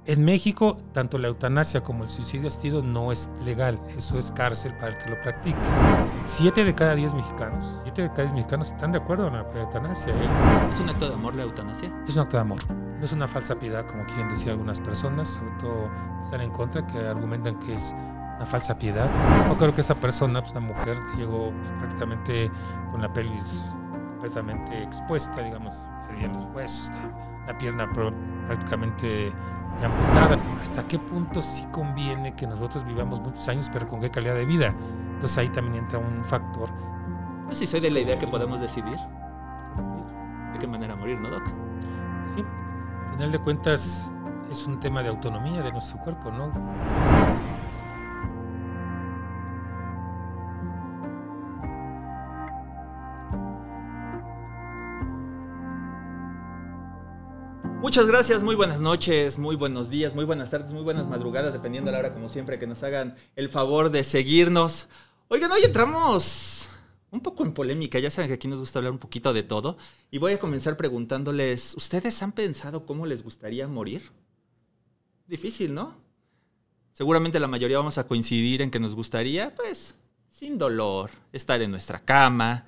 En México, tanto la eutanasia como el suicidio asistido no es legal. Eso es cárcel para el que lo practique. 7 de cada 10 mexicanos están de acuerdo en la eutanasia. ¿Es un acto de amor la eutanasia? Es un acto de amor. No es una falsa piedad, como quieren decir algunas personas, sobre todo que están en contra, que argumentan que es una falsa piedad. No creo que esa persona, pues una mujer, llegó prácticamente con la pelvis completamente expuesta, digamos, se veían los huesos, la pierna prácticamente amputada. ¿Hasta qué punto sí conviene que nosotros vivamos muchos años, pero con qué calidad de vida? Entonces ahí también entra un factor. Yo sí soy de la idea que podemos decidir de qué manera morir, ¿no, Doc? Pues sí, al final de cuentas es un tema de autonomía de nuestro cuerpo, ¿no? Muchas gracias, muy buenas noches, muy buenos días, muy buenas tardes, muy buenas madrugadas, dependiendo de la hora, como siempre, que nos hagan el favor de seguirnos. Oigan, hoy entramos un poco en polémica, ya saben que aquí nos gusta hablar un poquito de todo, y voy a comenzar preguntándoles, ¿ustedes han pensado cómo les gustaría morir? Difícil, ¿no? Seguramente la mayoría vamos a coincidir en que nos gustaría, pues, sin dolor, estar en nuestra cama,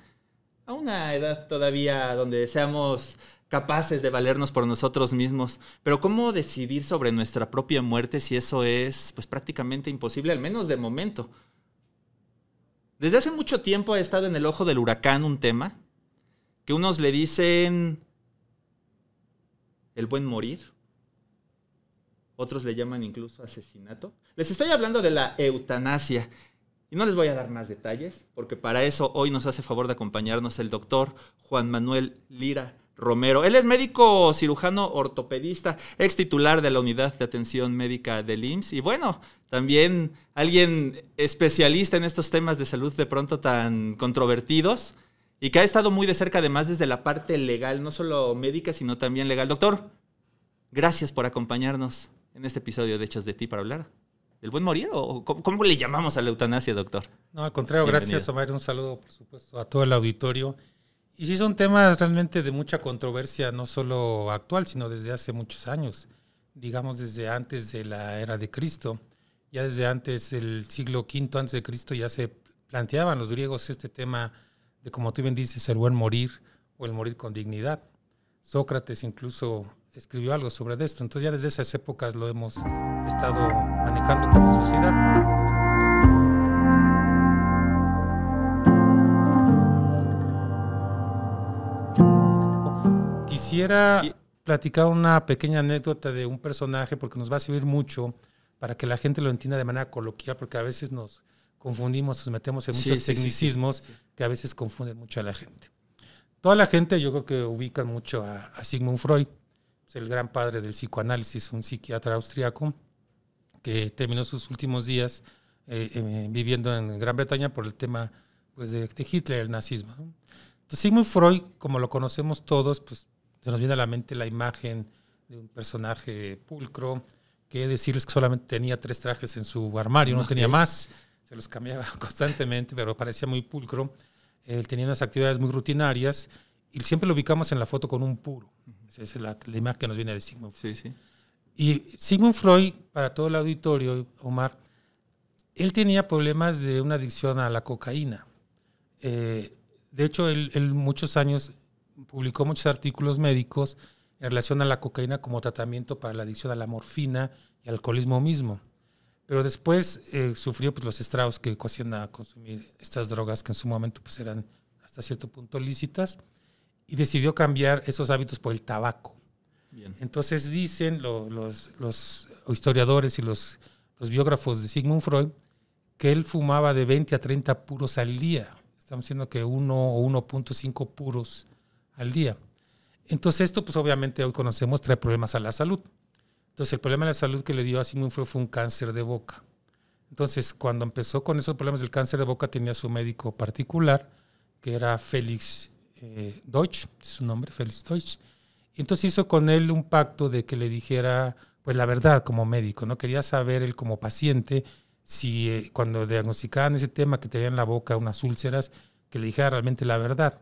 a una edad todavía donde seamos capaces de valernos por nosotros mismos. Pero ¿cómo decidir sobre nuestra propia muerte si eso es pues prácticamente imposible, al menos de momento? Desde hace mucho tiempo ha estado en el ojo del huracán un tema que unos le dicen el buen morir, otros le llaman incluso asesinato. Les estoy hablando de la eutanasia y no les voy a dar más detalles porque para eso hoy nos hace favor de acompañarnos el doctor Juan Manuel Lira Romero. Él es médico cirujano ortopedista, ex titular de la Unidad de Atención Médica del IMSS y bueno, también alguien especialista en estos temas de salud de pronto tan controvertidos y que ha estado muy de cerca además desde la parte legal, no solo médica sino también legal. Doctor, gracias por acompañarnos en este episodio de Hechos de Ti para hablar del buen morir o ¿cómo le llamamos a la eutanasia, doctor? No, al contrario, gracias, Omar. Un saludo, por supuesto, a todo el auditorio. Y sí son temas realmente de mucha controversia, no solo actual, sino desde hace muchos años. Digamos, desde antes de la era de Cristo, ya desde antes del siglo V antes de Cristo ya se planteaban los griegos este tema de, como tú bien dices, el buen morir o el morir con dignidad. Sócrates incluso escribió algo sobre esto. Entonces ya desde esas épocas lo hemos estado manejando como sociedad. Quisiera platicar una pequeña anécdota de un personaje porque nos va a servir mucho para que la gente lo entienda de manera coloquial, porque a veces nos confundimos, nos metemos en muchos tecnicismos que a veces confunden mucho a la gente. Toda la gente yo creo que ubican mucho a Sigmund Freud, es el gran padre del psicoanálisis, un psiquiatra austriaco que terminó sus últimos días viviendo en Gran Bretaña por el tema pues, de Hitler, el nazismo, ¿no? Entonces Sigmund Freud, como lo conocemos todos, pues se nos viene a la mente la imagen de un personaje pulcro, que decirles que solamente tenía 3 trajes en su armario, no tenía más, se los cambiaba constantemente, pero parecía muy pulcro. Él tenía unas actividades muy rutinarias y siempre lo ubicamos en la foto con un puro. Esa es la imagen que nos viene de Sigmund Freud. Sí. Y Sigmund Freud, para todo el auditorio, Omar, él tenía problemas de una adicción a la cocaína. De hecho, él muchos años publicó muchos artículos médicos en relación a la cocaína como tratamiento para la adicción a la morfina y al alcoholismo mismo. Pero después sufrió pues, los estragos que ocasiona consumir estas drogas que en su momento pues, eran hasta cierto punto lícitas y decidió cambiar esos hábitos por el tabaco. Bien. Entonces dicen los historiadores y los biógrafos de Sigmund Freud que él fumaba de 20 a 30 puros al día. Estamos diciendo que 1 o 1.5 puros al día. Entonces esto, pues obviamente hoy conocemos, trae problemas a la salud. Entonces el problema de la salud que le dio a Sigmund Freud fue un cáncer de boca. Entonces cuando empezó con esos problemas del cáncer de boca tenía su médico particular, que era Felix Deutsch, su nombre, Felix Deutsch. Y entonces hizo con él un pacto de que le dijera pues la verdad como médico, ¿no? Quería saber él como paciente si cuando diagnosticaban ese tema que tenía en la boca unas úlceras, que le dijera realmente la verdad.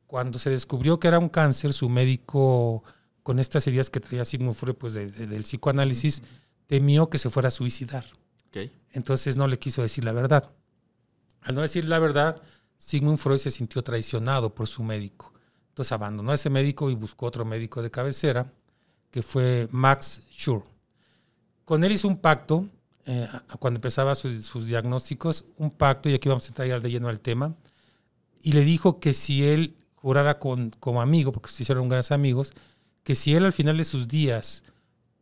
Cuando se descubrió que era un cáncer, su médico con estas ideas que traía Sigmund Freud pues del psicoanálisis, temió que se fuera a suicidar. Okay. Entonces no le quiso decir la verdad. Al no decir la verdad, Sigmund Freud se sintió traicionado por su médico. Entonces abandonó a ese médico y buscó otro médico de cabecera, que fue Max Schur. Con él hizo un pacto, cuando empezaba sus diagnósticos, un pacto, y aquí vamos a entrar ya de lleno al tema, y le dijo que si él jurara como amigo, porque se hicieron grandes amigos, que si él al final de sus días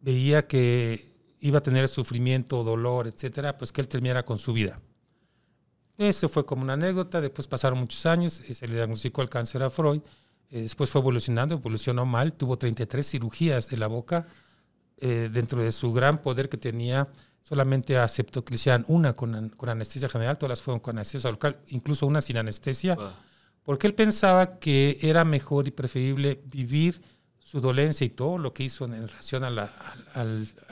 veía que iba a tener sufrimiento, dolor, etcétera, pues que él terminara con su vida. Eso fue como una anécdota. Después pasaron muchos años, se le diagnosticó el cáncer a Freud. Después fue evolucionó mal, tuvo 33 cirugías de la boca. Dentro de su gran poder que tenía, solamente aceptó que le hicieran una con anestesia general, todas las fueron con anestesia local, incluso una sin anestesia, porque él pensaba que era mejor y preferible vivir su dolencia y todo lo que hizo en relación a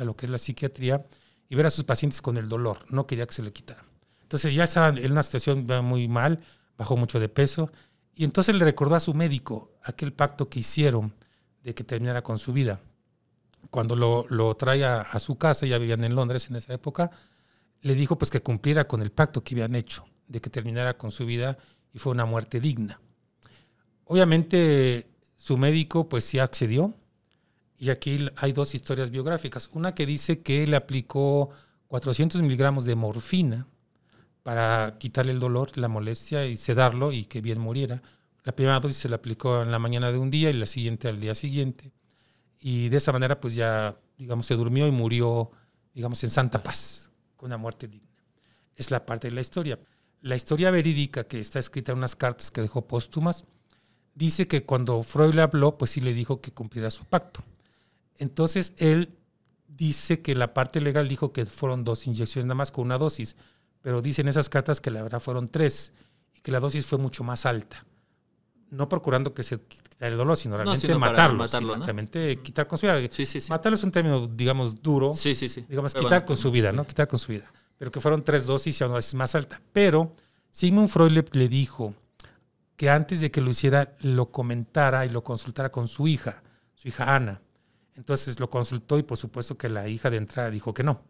lo que es la psiquiatría y ver a sus pacientes con el dolor. No quería que se le quitara. Entonces ya estaba en una situación muy mal, bajó mucho de peso, y entonces le recordó a su médico aquel pacto que hicieron de que terminara con su vida. Cuando lo trae a su casa, ya vivían en Londres en esa época, le dijo pues que cumpliera con el pacto que habían hecho, de que terminara con su vida y fue una muerte digna. Obviamente su médico pues sí accedió, y aquí hay dos historias biográficas. Una que dice que le aplicó 400 miligramos de morfina para quitarle el dolor, la molestia y sedarlo y que bien muriera. La primera dosis se la aplicó en la mañana de un día y la siguiente al día siguiente. Y de esa manera pues ya, digamos, se durmió y murió, digamos, en santa paz, con una muerte digna. Es la parte de la historia. La historia verídica, que está escrita en unas cartas que dejó póstumas, dice que cuando Freud le habló, pues sí le dijo que cumpliera su pacto. Entonces él dice que la parte legal dijo que fueron 2 inyecciones nada más con una dosis, pero dicen esas cartas que la verdad fueron 3 y que la dosis fue mucho más alta. No procurando que se quitara el dolor, sino realmente matarlo, ¿no? Realmente quitar con su vida. Sí. Matarlo es un término, digamos, duro. Sí. Digamos, pero quitar con su vida, ¿no? Quitar con su vida. Pero que fueron 3 dosis y a una dosis más alta. Pero Sigmund Freud le dijo que antes de que lo hiciera, lo comentara y lo consultara con su hija Ana. Entonces lo consultó y por supuesto que la hija de entrada dijo que no,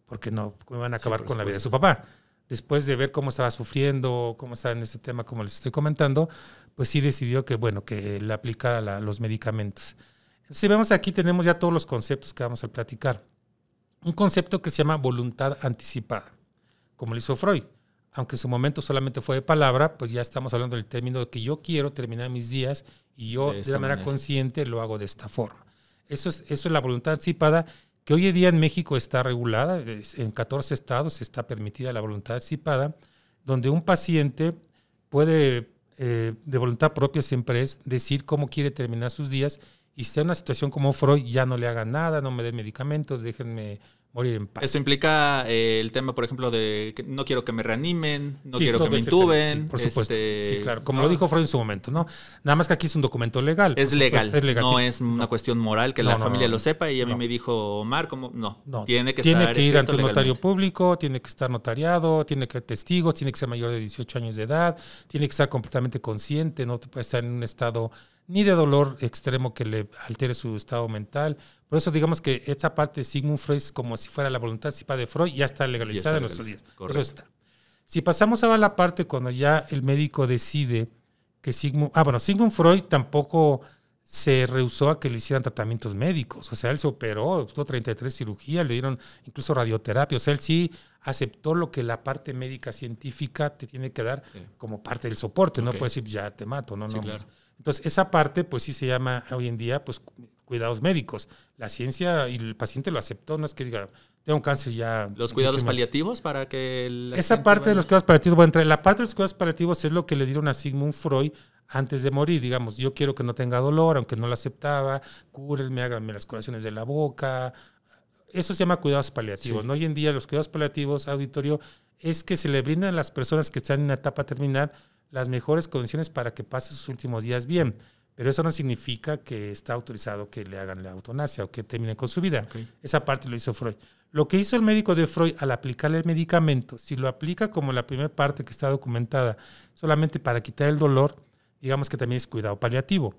porque no iban a acabar con la vida de su papá. Después de ver cómo estaba sufriendo, cómo estaba en ese tema, como les estoy comentando, pues sí decidió que, bueno, que le aplicara los medicamentos. Si vemos aquí, tenemos ya todos los conceptos que vamos a platicar. Un concepto que se llama voluntad anticipada, como lo hizo Freud. Aunque en su momento solamente fue de palabra, pues ya estamos hablando del término de que yo quiero terminar mis días y yo de manera consciente lo hago de esta forma. Eso es la voluntad anticipada, que hoy en día en México está regulada, en 14 estados está permitida la voluntad anticipada, donde un paciente puede, de voluntad propia siempre es, decir cómo quiere terminar sus días, y si está en una situación como Freud, ya no le hagan nada, no me den medicamentos, déjenme morir en paz. Esto implica el tema, por ejemplo, de que no quiero que me reanimen, no quiero que me intuben. Sí, por supuesto. Sí, claro. Como lo dijo Freud en su momento, ¿no? Nada más que aquí es un documento legal. Es legal. No es una cuestión moral que la familia lo sepa. Y a mí me dijo Omar, ¿cómo? No. Tiene que ir ante un notario público, tiene que estar notariado, tiene que haber testigos, tiene que ser mayor de 18 años de edad, tiene que estar completamente consciente, no te puede estar en un estado ni de dolor extremo que le altere su estado mental. Por eso digamos que esta parte de Sigmund Freud es como si fuera la voluntad anticipada de Freud, ya está legalizada en nuestros días. Correcto. Eso está. Si pasamos ahora a la parte cuando ya el médico decide que Sigmund Freud tampoco se rehusó a que le hicieran tratamientos médicos. O sea, él se operó, tuvo 33 cirugías, le dieron incluso radioterapia. O sea, él sí aceptó lo que la parte médica científica te tiene que dar como parte del soporte. No puede decir, ya te mato. No. Claro. Entonces, esa parte, pues sí se llama hoy en día, pues, cuidados médicos. La ciencia y el paciente lo aceptó, no es que diga, tengo un cáncer ya. ¿Los cuidados paliativos para que esa parte de los cuidados paliativos, bueno, la parte de los cuidados paliativos es lo que le dieron a Sigmund Freud antes de morir. Digamos, yo quiero que no tenga dolor, aunque no lo aceptaba, cúrenme, háganme las curaciones de la boca. Eso se llama cuidados paliativos. ¿No? Hoy en día los cuidados paliativos, auditorio, es que se le brindan a las personas que están en una etapa terminal las mejores condiciones para que pasen sus últimos días bien. Pero eso no significa que está autorizado que le hagan la eutanasia o que terminen con su vida. Esa parte lo hizo Freud. Lo que hizo el médico de Freud al aplicarle el medicamento, si lo aplica como la primera parte que está documentada, solamente para quitar el dolor, digamos que también es cuidado paliativo.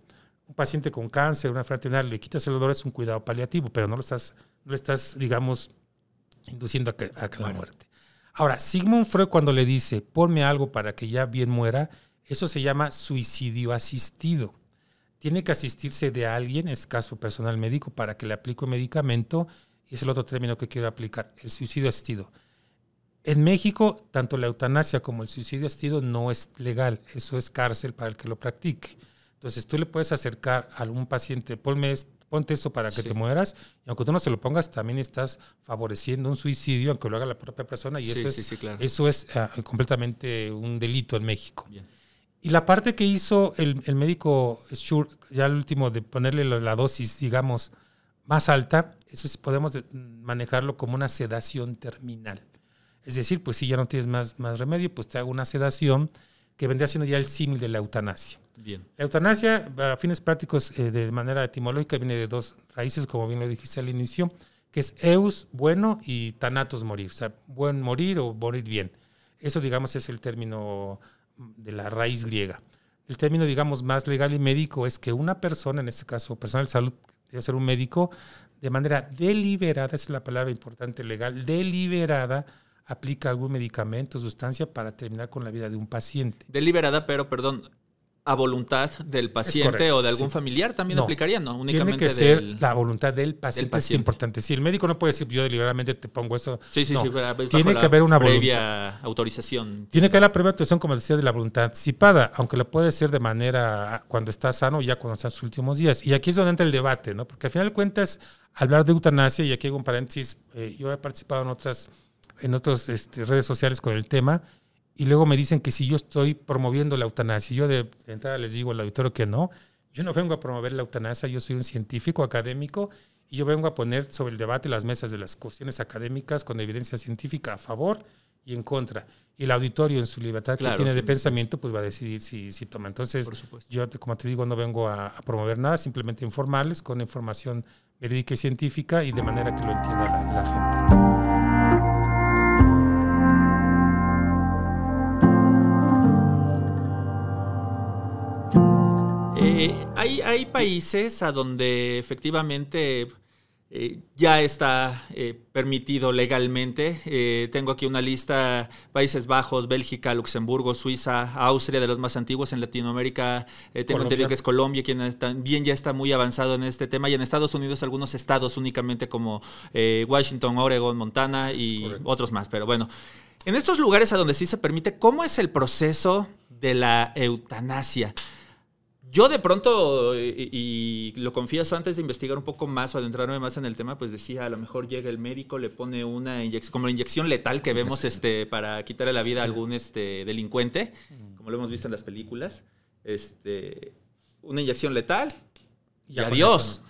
un paciente con cáncer, una enfermedad terminal, le quitas el dolor, es un cuidado paliativo, pero no le estás, digamos, induciendo a que la muerte. Ahora, Sigmund Freud cuando le dice, ponme algo para que ya bien muera, eso se llama suicidio asistido. Tiene que asistirse de alguien, es caso personal médico, para que le aplique un medicamento, y es el otro término que quiero aplicar, el suicidio asistido. En México, tanto la eutanasia como el suicidio asistido no es legal, eso es cárcel para el que lo practique. Entonces tú le puedes acercar a algún paciente, ponte esto para que te mueras, y aunque tú no se lo pongas, también estás favoreciendo un suicidio, aunque lo haga la propia persona, y eso es completamente un delito en México. Bien. Y la parte que hizo el médico Schur, ya el último, de ponerle la dosis, digamos, más alta, eso sí podemos manejarlo como una sedación terminal. Es decir, pues si ya no tienes más remedio, pues te hago una sedación que vendría siendo ya el símil de la eutanasia. Bien. La eutanasia, para fines prácticos, de manera etimológica, viene de dos raíces, como bien lo dijiste al inicio, que es eus, bueno, y thanatos, morir. O sea, buen morir o morir bien. Eso, digamos, es el término de la raíz griega. El término, digamos, más legal y médico es que una persona, en este caso, personal de salud, debe ser un médico, de manera deliberada, esa es la palabra importante legal, deliberada, aplica algún medicamento, sustancia para terminar con la vida de un paciente. Deliberada, pero, perdón, a voluntad del paciente o de algún familiar también aplicaría, ¿no? Únicamente tiene que ser la voluntad del paciente, es importante. Si el médico no puede decir, yo deliberadamente te pongo esto. Tiene que haber una previa autorización. Tiene que haber la previa autorización, como decía, de la voluntad anticipada, aunque lo puede ser de manera cuando está sano, ya cuando está en sus últimos días. Y aquí es donde entra el debate, ¿no? Porque al final de cuentas, hablar de eutanasia, y aquí hago un paréntesis, yo he participado en otras redes sociales con el tema, y luego me dicen que si yo estoy promoviendo la eutanasia. Yo de entrada les digo al auditorio que no. Yo no vengo a promover la eutanasia, yo soy un científico académico y yo vengo a poner sobre el debate las mesas de las cuestiones académicas con evidencia científica a favor y en contra. Y el auditorio, en su libertad que tiene de pensamiento, pues va a decidir si toma. Entonces, yo, como te digo, no vengo a promover nada, simplemente informarles con información verídica y científica y de manera que lo entienda la gente. Hay países a donde efectivamente ya está permitido legalmente. Tengo aquí una lista: Países Bajos, Bélgica, Luxemburgo, Suiza, Austria, de los más antiguos. En Latinoamérica tengo entendido que es Colombia, quien también ya está muy avanzado en este tema. Y en Estados Unidos algunos estados únicamente como Washington, Oregon, Montana y otros más. Pero bueno, en estos lugares a donde sí se permite, ¿cómo es el proceso de la eutanasia? Yo de pronto, y lo confieso, antes de investigar un poco más o adentrarme más en el tema, pues decía, a lo mejor llega el médico, le pone una inyección, como la inyección letal que vemos para quitarle la vida a algún delincuente, como lo hemos visto en las películas, una inyección letal y adiós.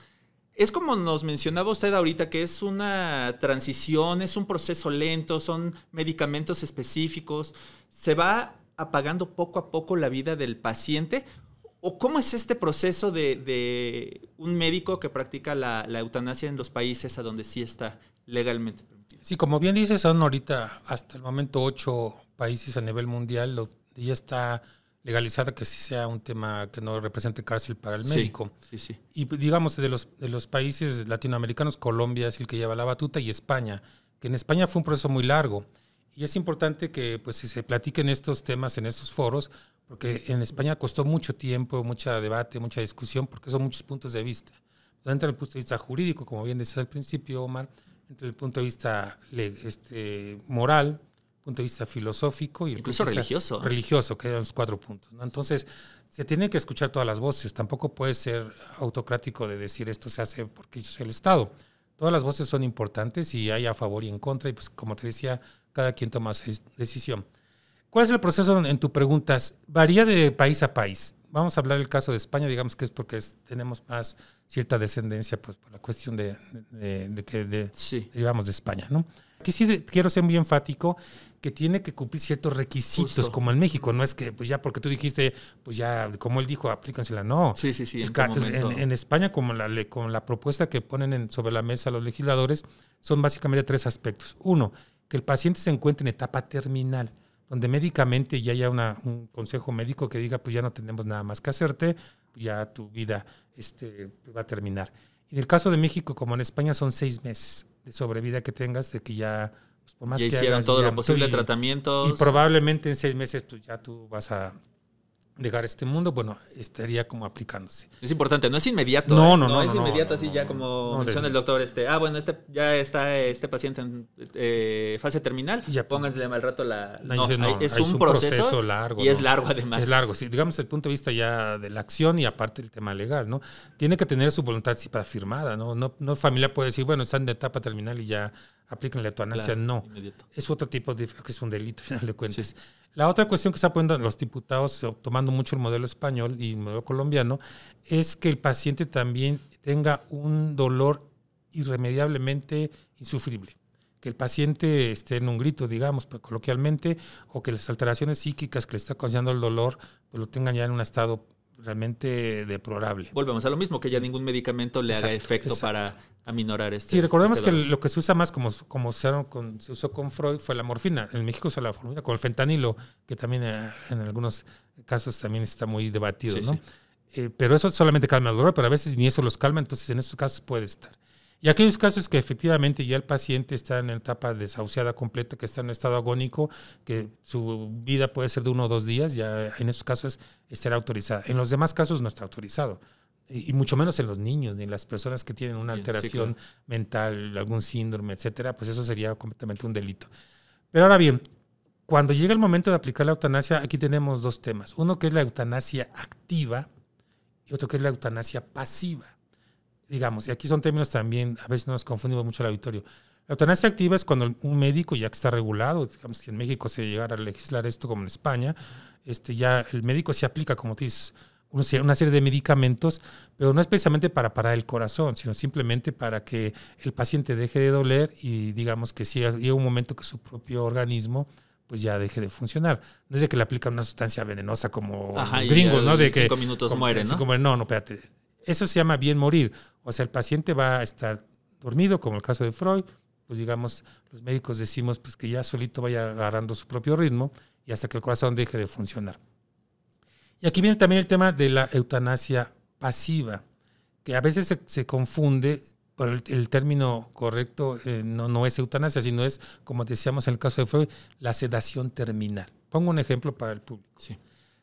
Es como nos mencionaba usted ahorita, que es una transición, es un proceso lento, son medicamentos específicos, se va apagando poco a poco la vida del paciente. ¿O cómo es este proceso de un médico que practica la eutanasia en los países a donde sí está legalmente permitido? Sí, como bien dices, son ahorita hasta el momento 8 países a nivel mundial. Ya está legalizado que sí sea un tema que no represente cárcel para el médico. Sí. Y digamos, de los países latinoamericanos, Colombia es el que lleva la batuta, y España, que en España fue un proceso muy largo. Y es importante que pues se platiquen estos temas en estos foros, porque en España costó mucho tiempo, mucho debate, mucha discusión, porque son muchos puntos de vista. Entre el punto de vista jurídico, como bien decía al principio, Omar, entre el punto de vista moral, punto de vista filosófico y el incluso religioso. Religioso, que eran los 4 puntos, ¿no? Entonces, se tienen que escuchar todas las voces. Tampoco puede ser autocrático de decir esto se hace porque yo soy el Estado. Todas las voces son importantes y hay a favor y en contra, y pues como te decía, cada quien toma su decisión. ¿Cuál es el proceso en tu preguntas? Varía de país a país. Vamos a hablar del caso de España, digamos que es porque tenemos más cierta descendencia, pues por la cuestión de que derivamos de España, ¿no? Aquí sí quiero ser muy enfático que tiene que cumplir ciertos requisitos. Justo. Como en México. No es que pues ya porque tú dijiste, pues ya, como él dijo, aplícansela. No. Sí. En España, con la propuesta que ponen sobre la mesa los legisladores, son básicamente 3 aspectos. 1, que el paciente se encuentre en etapa terminal, donde médicamente ya haya un consejo médico que diga, pues ya no tenemos nada más que hacerte, ya tu vida va a terminar. Y en el caso de México, como en España, son 6 meses de sobrevida que tengas, de que ya, pues por más ya que hicieron hagas, todo ya, lo posible, tratamientos. Y probablemente en 6 meses pues ya tú vas a dejar este mundo, bueno, estaría como aplicándose. Es importante, no es inmediato. No es inmediato, así ya como menciona el doctor. Bueno, ya está este paciente en fase terminal, ya, pónganle al rato es un proceso largo. Y es largo además. Es largo, sí. Digamos, desde el punto de vista ya de la acción y aparte el tema legal, ¿no? Tiene que tener su voluntad firmada, ¿no? No familia puede decir, bueno, están en etapa terminal y ya aplican la eutanasia. Claro, no. Inmediato. Es otro tipo de, que es un delito, al final de cuentas. Sí. La otra cuestión que está poniendo los diputados, tomando mucho el modelo español y el modelo colombiano, es que el paciente también tenga un dolor irremediablemente insufrible. Que el paciente esté en un grito, digamos, coloquialmente, o que las alteraciones psíquicas que le está causando el dolor, pues lo tengan ya en un estado realmente deplorable. Volvemos a lo mismo, que ya ningún medicamento le haga efecto para aminorar este. Sí, recordemos que lo que se usa más, como se usó con Freud, fue la morfina. En México se usa la morfina con el fentanilo, que también en algunos casos también está muy debatido, sí, ¿no? Sí. Pero eso solamente calma el dolor, pero a veces ni eso los calma, entonces en esos casos puede estar. Y aquellos casos que efectivamente ya el paciente está en etapa desahuciada completa, que está en un estado agónico, que su vida puede ser de 1 o 2 días, ya en esos casos estará autorizada. En los demás casos no está autorizado. Y mucho menos en los niños, ni en las personas que tienen una alteración mental, algún síndrome, etcétera, pues eso sería completamente un delito. Pero ahora bien, cuando llega el momento de aplicar la eutanasia, aquí tenemos 2 temas. Uno que es la eutanasia activa y otro que es la eutanasia pasiva. Digamos, y aquí son términos también, a veces nos confundimos mucho el auditorio. La eutanasia activa es cuando un médico, ya que está regulado, digamos que en México se llegara a legislar esto como en España, ya el médico se aplica, como tú dices, una serie de medicamentos, pero no es precisamente para parar el corazón, sino simplemente para que el paciente deje de doler y digamos que si llega un momento que su propio organismo pues ya deje de funcionar. No es de que le aplican una sustancia venenosa como los gringos, ¿no? De que 5 minutos muere, ¿no? No, espérate. Eso se llama bien morir. O sea, el paciente va a estar dormido, como el caso de Freud, pues digamos, los médicos decimos pues que ya solito vaya agarrando su propio ritmo y hasta que el corazón deje de funcionar. Y aquí viene también el tema de la eutanasia pasiva, que a veces se confunde, pero el término correcto no es eutanasia, sino es, como decíamos en el caso de Freud, la sedación terminal. Pongo un ejemplo para el público. Sí.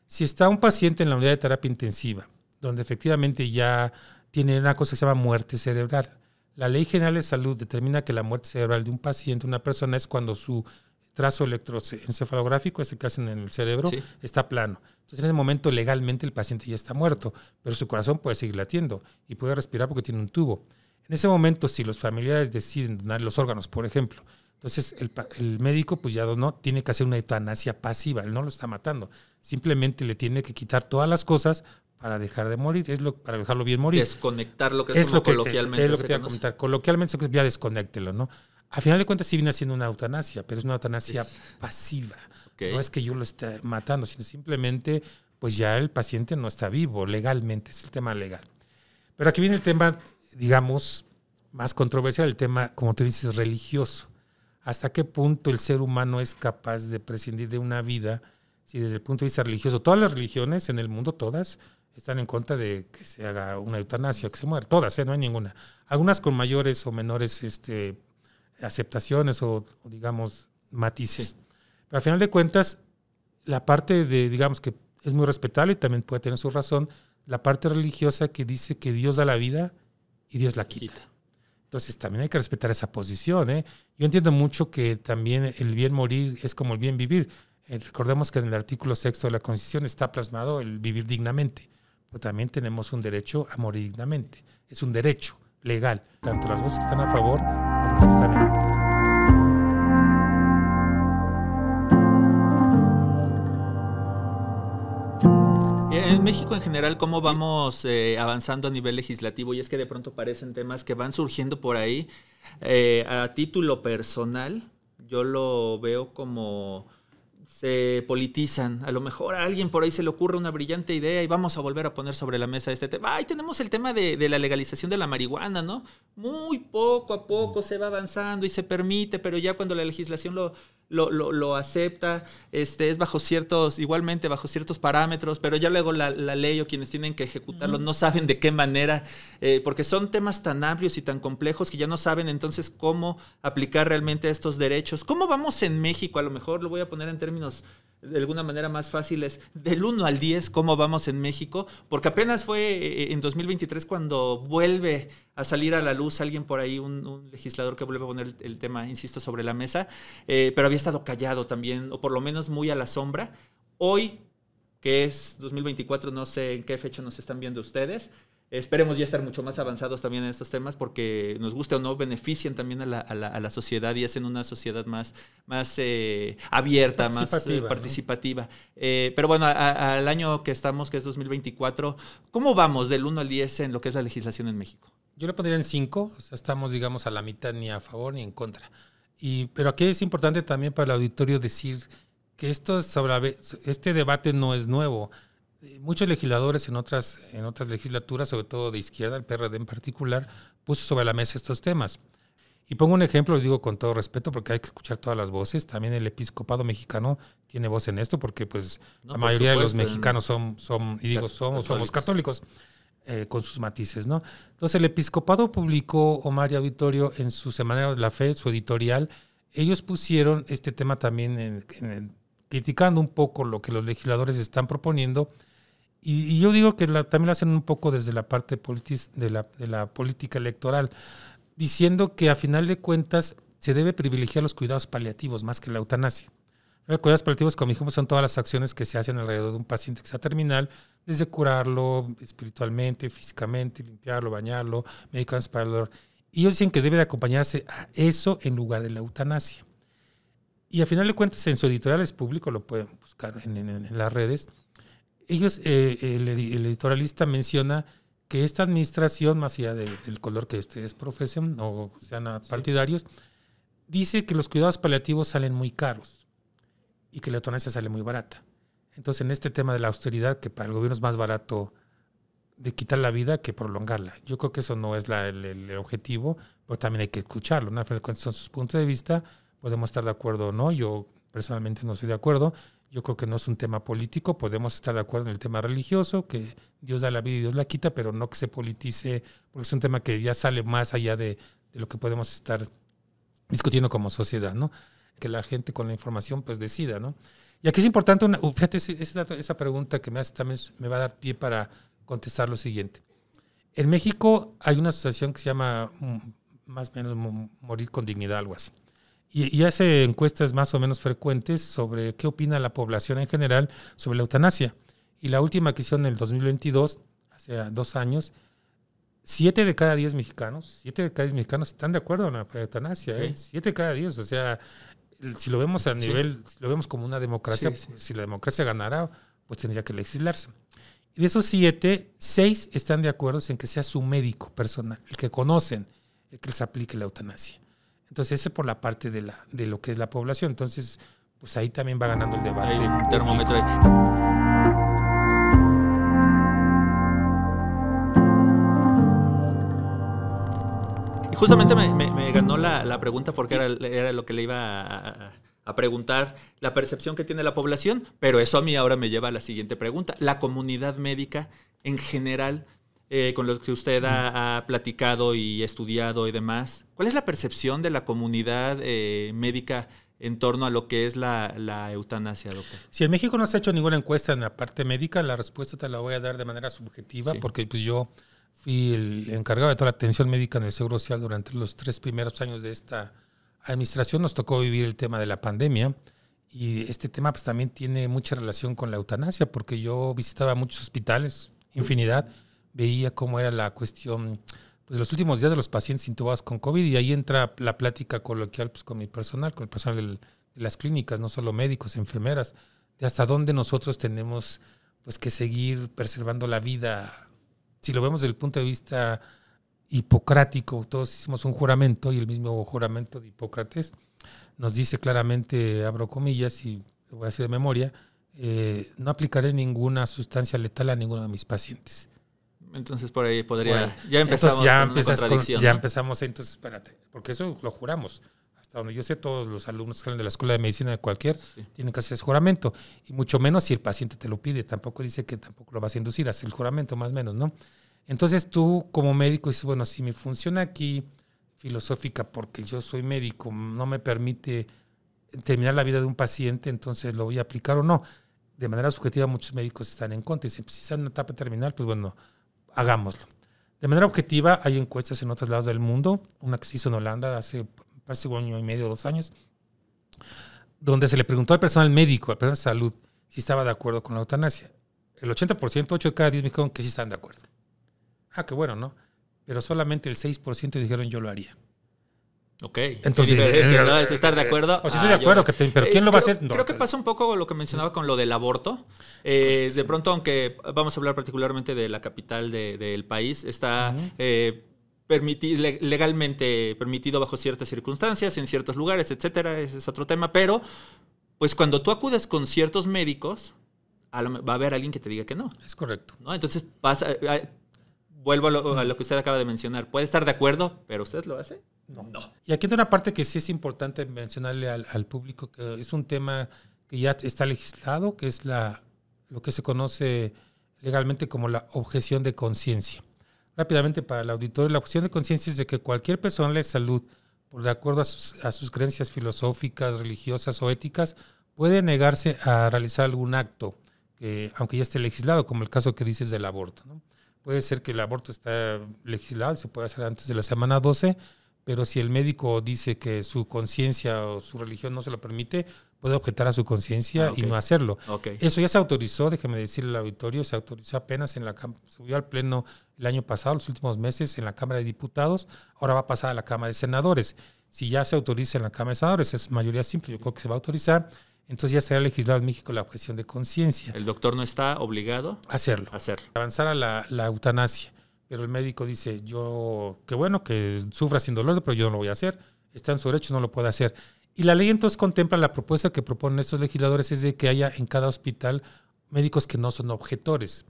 Si está un paciente en la unidad de terapia intensiva, donde efectivamente ya tiene una cosa que se llama muerte cerebral. La Ley General de Salud determina que la muerte cerebral de un paciente, una persona, es cuando su trazo electroencefalográfico, ese que hacen en el cerebro, sí, está plano. Entonces, en ese momento, legalmente, el paciente ya está muerto, pero su corazón puede seguir latiendo y puede respirar porque tiene un tubo. En ese momento, si los familiares deciden donar los órganos, por ejemplo, entonces el médico pues ya no tiene que hacer una eutanasia pasiva, él no lo está matando, simplemente le tiene que quitar todas las cosas para dejar de morir, para dejarlo bien morir. Desconectar lo que es como coloquialmente. Es lo que te iba a comentar. Coloquialmente ya desconéctelo, ¿no? A final de cuentas sí viene haciendo una eutanasia, pero es una eutanasia pasiva. Okay. No es que yo lo esté matando, sino simplemente pues ya el paciente no está vivo legalmente, es el tema legal. Pero aquí viene el tema, digamos, más controversial, el tema, como tú dices, religioso. ¿Hasta qué punto el ser humano es capaz de prescindir de una vida? Si desde el punto de vista religioso, todas las religiones en el mundo, todas, están en contra de que se haga una eutanasia, que se muera. Todas, no hay ninguna. Algunas con mayores o menores aceptaciones o digamos, matices. Sí. Pero al final de cuentas, la parte de, digamos, que es muy respetable y también puede tener su razón, la parte religiosa que dice que Dios da la vida y Dios la quita. Entonces también hay que respetar esa posición. Yo entiendo mucho que también el bien morir es como el bien vivir. Recordemos que en el artículo 6 de la Constitución está plasmado el vivir dignamente. Pero también tenemos un derecho a morir dignamente. Es un derecho legal, tanto las voces que están a favor como las que están en contra. En México en general, ¿cómo vamos avanzando a nivel legislativo? Y es que de pronto parecen temas que van surgiendo por ahí. A título personal, yo lo veo como se politizan. A lo mejor a alguien por ahí se le ocurre una brillante idea y vamos a volver a poner sobre la mesa este tema. Ahí tenemos el tema de la legalización de la marihuana, ¿no? Muy poco a poco se va avanzando y se permite, pero ya cuando la legislación lo acepta, es bajo igualmente bajo ciertos parámetros, pero ya luego la ley o quienes tienen que ejecutarlo no saben de qué manera, porque son temas tan amplios y tan complejos que ya no saben entonces cómo aplicar realmente estos derechos. ¿Cómo vamos en México? A lo mejor lo voy a poner en términos de alguna manera más fáciles, del 1 al 10, ¿cómo vamos en México? Porque apenas fue en 2023 cuando vuelve a salir a la luz alguien por ahí, un legislador que vuelve a poner el tema, insisto, sobre la mesa, pero había estado callado también, o por lo menos muy a la sombra. Hoy, que es 2024, no sé en qué fecha nos están viendo ustedes, esperemos ya estar mucho más avanzados también en estos temas porque nos guste o no, benefician también a la sociedad y hacen una sociedad más abierta, más participativa. ¿No? Pero bueno, al año que estamos, que es 2024, ¿cómo vamos del 1 al 10 en lo que es la legislación en México? Yo le pondría en 5, o sea, estamos, digamos, a la mitad, ni a favor ni en contra. Pero aquí es importante también para el auditorio decir que este debate no es nuevo. Muchos legisladores en otras legislaturas, sobre todo de izquierda, el PRD en particular, puso sobre la mesa estos temas. Y pongo un ejemplo, lo digo con todo respeto, porque hay que escuchar todas las voces. También el episcopado mexicano tiene voz en esto, porque pues la mayoría de los mexicanos somos católicos, con sus matices, ¿no? Entonces el episcopado publicó, Omar y auditorio, en su Semanario de la Fe, su editorial, ellos pusieron este tema también criticando un poco lo que los legisladores están proponiendo. Y yo digo que también lo hacen un poco desde la parte de la política electoral, diciendo que a final de cuentas se debe privilegiar los cuidados paliativos más que la eutanasia. Los cuidados paliativos, como dijimos, son todas las acciones que se hacen alrededor de un paciente que sea terminal, desde curarlo espiritualmente, físicamente, limpiarlo, bañarlo, medicamentos para el dolor. Y ellos dicen que debe de acompañarse a eso en lugar de la eutanasia. Y a final de cuentas, en su editorial es público, lo pueden buscar en las redes. Ellos, el editorialista menciona que esta administración, más allá del color que ustedes profesen o sean partidarios, dice que los cuidados paliativos salen muy caros y que la eutanasia sale muy barata. Entonces, en este tema de la austeridad, que para el gobierno es más barato de quitar la vida que prolongarla. Yo creo que eso no es el objetivo, pero también hay que escucharlo, ¿no? A final de cuentas, son sus puntos de vista, podemos estar de acuerdo o no. Yo personalmente no estoy de acuerdo. Yo creo que no es un tema político, podemos estar de acuerdo en el tema religioso, que Dios da la vida y Dios la quita, pero no que se politice, porque es un tema que ya sale más allá de lo que podemos estar discutiendo como sociedad, ¿no? Que la gente con la información pues decida, ¿no? Y aquí es importante, fíjate, esa pregunta que me hace también me va a dar pie para contestar lo siguiente. En México hay una asociación que se llama más o menos Morir con Dignidad, algo así. Y hace encuestas más o menos frecuentes sobre qué opina la población en general sobre la eutanasia. Y la última que hicieron en el 2022, hace 2 años, 7 de cada 10 mexicanos están de acuerdo en la eutanasia. ¿Eh? 7 de cada 10, o sea, si lo vemos a nivel, si lo vemos como una democracia, pues, si la democracia ganara, pues tendría que legislarse. Y de esos 7, 6 están de acuerdo en que sea su médico personal, el que conocen, el que les aplique la eutanasia. Entonces, ese por la parte de lo que es la población. Entonces, pues ahí también va ganando el debate. Hay un termómetro ahí. Y justamente me ganó la pregunta porque era lo que le iba a preguntar, la percepción que tiene la población, pero eso a mí ahora me lleva a la siguiente pregunta. La comunidad médica en general, con los que usted ha platicado y estudiado y demás, ¿cuál es la percepción de la comunidad médica en torno a lo que es la eutanasia, doctor? Si en México no se ha hecho ninguna encuesta en la parte médica, la respuesta te la voy a dar de manera subjetiva, porque pues yo fui el encargado de toda la atención médica en el Seguro Social durante los 3 primeros años de esta administración. Nos tocó vivir el tema de la pandemia y este tema pues también tiene mucha relación con la eutanasia, porque yo visitaba muchos hospitales, infinidad, veía cómo era la cuestión pues los últimos días de los pacientes intubados con COVID, y ahí entra la plática coloquial pues, con mi personal, con el personal de las clínicas, no solo médicos, enfermeras, de hasta dónde nosotros tenemos pues que seguir preservando la vida. Si lo vemos desde el punto de vista hipocrático, todos hicimos un juramento, y el mismo juramento de Hipócrates nos dice claramente, abro comillas y lo voy a decir de memoria, no aplicaré ninguna sustancia letal a ninguno de mis pacientes. Entonces por ahí podría... Bueno, ya empezamos entonces ya empezamos, entonces espérate, porque eso lo juramos. hasta donde yo sé, todos los alumnos que salen de la escuela de medicina de tienen que hacer ese juramento, y mucho menos si el paciente te lo pide. Tampoco dice que tampoco lo vas a inducir, hacer el juramento más o menos, ¿no? Entonces tú como médico dices, bueno, si mi función aquí filosófica, porque yo soy médico, no me permite terminar la vida de un paciente, entonces lo voy a aplicar o no. De manera subjetiva muchos médicos están en contra y dicen, si está en una etapa terminal, pues bueno, hagámoslo. De manera objetiva hay encuestas en otros lados del mundo, una que se hizo en Holanda hace parece un año y medio, 2 años, donde se le preguntó al personal médico, al personal de salud, si estaba de acuerdo con la eutanasia. El 80%, 8 de cada 10 me dijeron que sí están de acuerdo. Ah, qué bueno, ¿no? Pero solamente el 6% dijeron yo lo haría. Ok. Entonces, ¿no? ¿Es estar de acuerdo? Pues estoy de acuerdo, pero ¿quién lo va a hacer? No, creo que pasa un poco lo que mencionaba con lo del aborto. De pronto, aunque vamos a hablar particularmente de la capital del país, está legalmente permitido bajo ciertas circunstancias, en ciertos lugares, etcétera. Ese es otro tema. Pero, pues cuando tú acudes con ciertos médicos, va a haber alguien que te diga que no. Es correcto. ¿No? Entonces, vuelvo a lo que usted acaba de mencionar. Puede estar de acuerdo, pero ¿usted lo hace? No. Y aquí hay una parte que sí es importante mencionarle al público, que es un tema que ya está legislado, que es lo que se conoce legalmente como la objeción de conciencia. Rápidamente para el auditorio, la objeción de conciencia es de que cualquier persona de salud, por de acuerdo a sus creencias filosóficas, religiosas o éticas, puede negarse a realizar algún acto, aunque ya esté legislado, como el caso que dices del aborto, ¿no? Puede ser que el aborto está legislado, se puede hacer antes de la semana 12, pero si el médico dice que su conciencia o su religión no se lo permite, puede objetar a su conciencia y no hacerlo. Eso ya se autorizó, déjeme decirle al auditorio, se autorizó apenas se subió al Pleno el año pasado, los últimos meses, en la Cámara de Diputados, ahora va a pasar a la Cámara de Senadores. Si ya se autoriza en la Cámara de Senadores, es mayoría simple, yo creo que se va a autorizar, entonces ya será legislado en México la objeción de conciencia. ¿El doctor no está obligado a hacerlo? Avanzar a la eutanasia. Pero el médico dice, qué bueno que sufra sin dolor, pero yo no lo voy a hacer. Está en su derecho, no lo puede hacer. Y la ley entonces contempla la propuesta que proponen estos legisladores es de que haya en cada hospital médicos que no son objetores,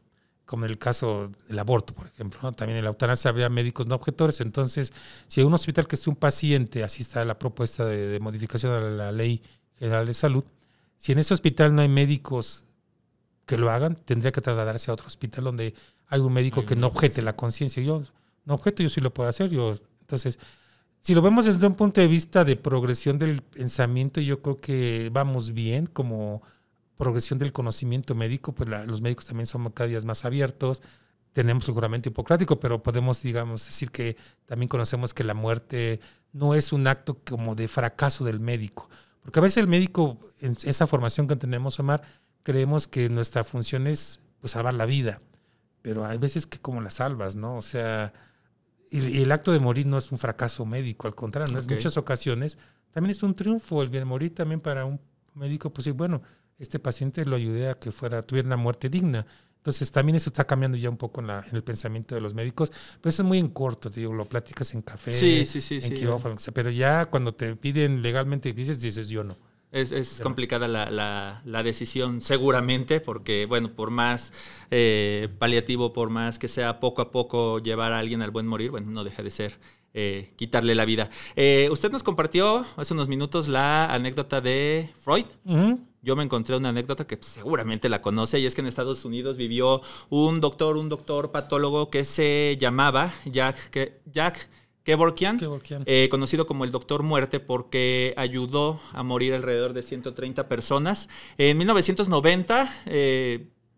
como en el caso del aborto, por ejemplo, ¿no? También en la eutanasia habría médicos no objetores. Entonces, si hay un hospital que esté un paciente, así está la propuesta de modificación a la Ley General de Salud, si en ese hospital no hay médicos que lo hagan, tendría que trasladarse a otro hospital donde hay un médico que no objete la conciencia. Yo no objeto, yo sí lo puedo hacer. Entonces, si lo vemos desde un punto de vista de progresión del pensamiento, yo creo que vamos bien, como progresión del conocimiento médico, pues los médicos también somos cada día más abiertos, tenemos el juramento hipocrático, pero podemos, digamos, decir que también conocemos que la muerte no es un acto como de fracaso del médico. Porque a veces el médico, en esa formación que tenemos, Omar, creemos que nuestra función es pues salvar la vida, pero hay veces que como la salvas, ¿no? O sea, y el acto de morir no es un fracaso médico, al contrario, ¿no? En muchas ocasiones también es un triunfo el morir también para un médico, pues sí, bueno, este paciente lo ayudé a que tuviera una muerte digna. Entonces también eso está cambiando ya un poco en el pensamiento de los médicos, pero eso es muy en corto, te digo, lo platicas en café, en quirófano, pero ya cuando te piden legalmente dices yo no. Es complicada la decisión seguramente porque, bueno, por más paliativo, por más que sea poco a poco llevar a alguien al buen morir, bueno, no deja de ser quitarle la vida. Usted nos compartió hace unos minutos la anécdota de Freud. Uh-huh. Yo me encontré una anécdota que seguramente la conoce y es que en Estados Unidos vivió un doctor patólogo que se llamaba Jack Kevorkian, conocido como el Doctor Muerte porque ayudó a morir alrededor de 130 personas. En 1990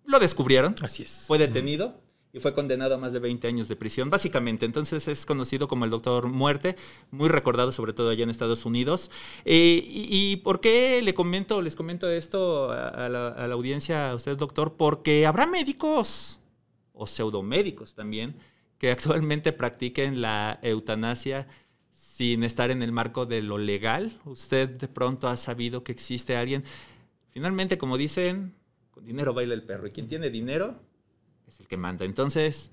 lo descubrieron. Así es. Fue detenido y fue condenado a más de 20 años de prisión, básicamente. Entonces es conocido como el Doctor Muerte, muy recordado sobre todo allá en Estados Unidos. ¿Y por qué les comento esto a la audiencia, a usted, doctor? Porque habrá médicos o pseudomédicos también que actualmente practiquen la eutanasia sin estar en el marco de lo legal. ¿Usted de pronto ha sabido que existe alguien? Finalmente, como dicen, con dinero baila el perro. Y quien tiene dinero es el que manda. Entonces,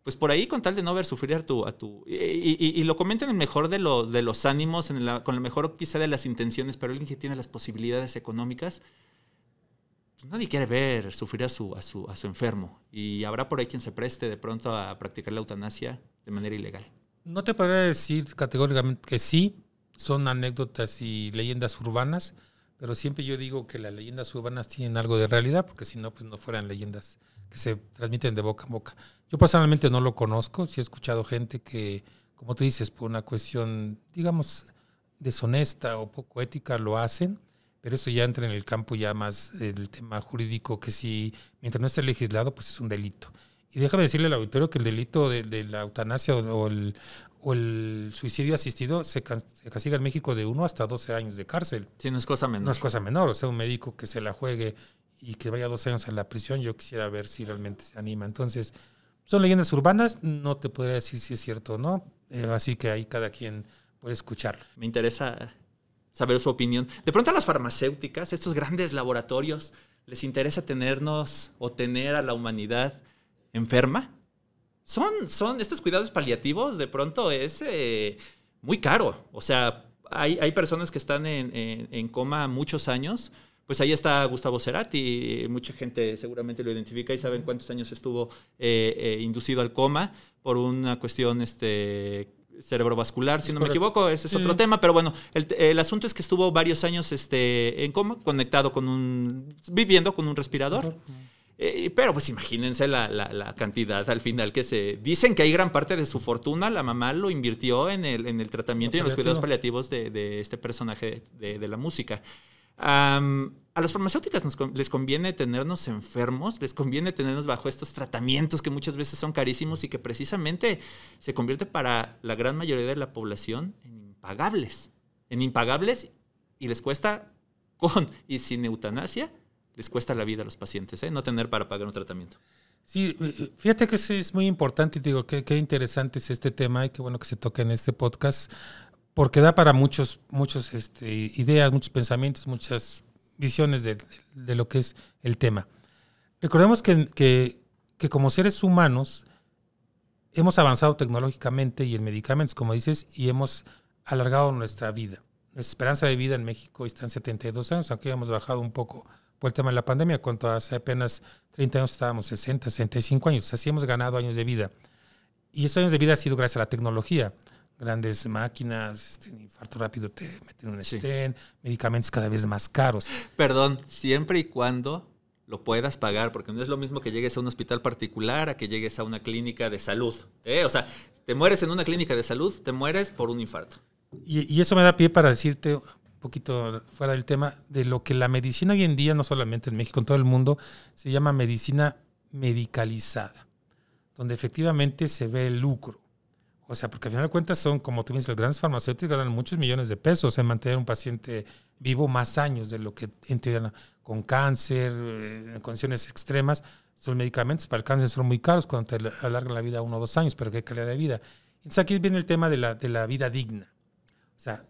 pues por ahí, con tal de no ver sufrir a tu y lo comento en el mejor de los ánimos, con el mejor quizá de las intenciones, pero alguien que tiene las posibilidades económicas, pues nadie quiere ver sufrir a su enfermo. Y habrá por ahí quien se preste de pronto a practicar la eutanasia de manera ilegal. No te podría decir categóricamente que sí. son anécdotas y leyendas urbanas, pero siempre yo digo que las leyendas urbanas tienen algo de realidad, porque si no, pues no fueran leyendas que se transmiten de boca en boca. Yo personalmente no lo conozco, sí he escuchado gente que, como tú dices, por una cuestión, digamos, deshonesta o poco ética lo hacen, pero eso ya entra en el campo ya más del tema jurídico, que si mientras no esté legislado, pues es un delito. Y déjame decirle al auditorio que el delito de la eutanasia o el suicidio asistido se castiga en México de 1 hasta 12 años de cárcel. Sí, no es cosa menor. No es cosa menor, o sea, un médico que se la juegue y que vaya 2 años a la prisión, yo quisiera ver si realmente se anima. Entonces, son leyendas urbanas, no te podría decir si es cierto o no, así que ahí cada quien puede escucharlo. Me interesa saber su opinión. De pronto a las farmacéuticas, estos grandes laboratorios, ¿les interesa tenernos o tener a la humanidad enferma? Son estos cuidados paliativos, de pronto es muy caro. O sea, hay personas que están en coma muchos años. Pues ahí está Gustavo Cerati, mucha gente seguramente lo identifica y saben cuántos años estuvo inducido al coma por una cuestión cerebrovascular, si no me equivoco, ese es otro tema, pero bueno, el asunto es que estuvo varios años en coma, conectado viviendo con un respirador. Pero pues imagínense la cantidad al final que se... Dicen que hay gran parte de su fortuna, la mamá lo invirtió en el tratamiento y en los cuidados paliativos de este personaje de la música. A las farmacéuticas les conviene tenernos enfermos, les conviene tenernos bajo estos tratamientos que muchas veces son carísimos y que precisamente se convierte para la gran mayoría de la población en impagables y les cuesta con y sin eutanasia, les cuesta la vida a los pacientes, no tener para pagar un tratamiento. Sí, fíjate que es muy importante y digo qué interesante es este tema y qué bueno que se toque en este podcast, porque da para muchos ideas, muchos pensamientos, muchas visiones de lo que es el tema. Recordemos que como seres humanos hemos avanzado tecnológicamente y en medicamentos, como dices, y hemos alargado nuestra vida. Nuestra esperanza de vida en México está en 72 años, aunque hemos bajado un poco por el tema de la pandemia, cuando hace apenas 30 años estábamos 60, 65 años, así hemos ganado años de vida. Y esos años de vida ha sido gracias a la tecnología. Grandes máquinas, infarto rápido te meten un stent, medicamentos cada vez más caros. Perdón, siempre y cuando lo puedas pagar, porque no es lo mismo que llegues a un hospital particular a que llegues a una clínica de salud. O sea, te mueres en una clínica de salud, te mueres por un infarto. Y eso me da pie para decirte un poquito fuera del tema de lo que la medicina hoy en día, no solamente en México, en todo el mundo, se llama medicina medicalizada, donde efectivamente se ve el lucro. O sea, porque al final de cuentas son, como tú dices, las grandes farmacéuticas ganan muchos millones de pesos en mantener a un paciente vivo más años de lo que en teoría con cáncer, en condiciones extremas. Los medicamentos para el cáncer son muy caros cuando te alargan la vida 1 o 2 años, pero qué calidad de vida. Entonces aquí viene el tema de la vida digna. O sea,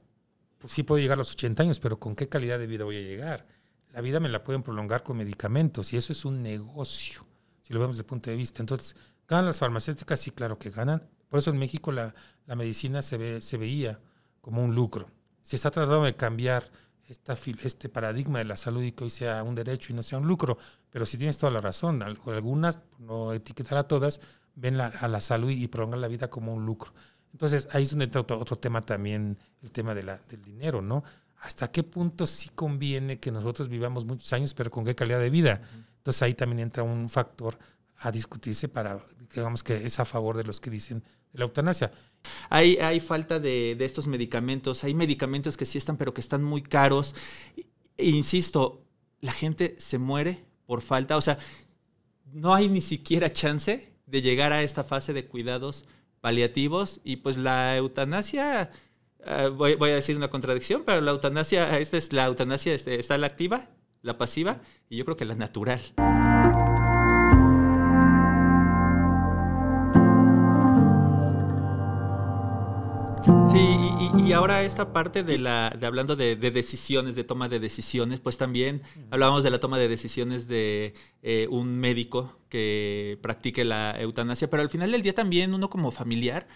pues sí puedo llegar a los 80 años, pero ¿con qué calidad de vida voy a llegar? La vida me la pueden prolongar con medicamentos y eso es un negocio, si lo vemos desde el punto de vista. Entonces, ¿ganan las farmacéuticas? Sí, claro que ganan. Por eso en México la medicina se veía como un lucro. Se está tratando de cambiar este paradigma de la salud y que hoy sea un derecho y no sea un lucro. Pero sí tienes toda la razón. Algunas, no etiquetar a todas, ven a la salud y prolongan la vida como un lucro. Entonces ahí es donde entra otro tema también, el tema del dinero, ¿no? ¿Hasta qué punto sí conviene que nosotros vivamos muchos años, pero con qué calidad de vida? Entonces ahí también entra un factor a discutirse para, digamos, que es a favor de los que dicen de la eutanasia. Hay falta de estos medicamentos, hay medicamentos que sí están, pero que están muy caros. Insisto, la gente se muere por falta, o sea, no hay ni siquiera chance de llegar a esta fase de cuidados paliativos y pues la eutanasia, voy a decir una contradicción, pero la eutanasia, está la activa, la pasiva y yo creo que la natural. Sí, y ahora esta parte hablando de decisiones, de toma de decisiones, pues también hablábamos de la toma de decisiones de un médico que practique la eutanasia, pero al final del día también uno como familiar,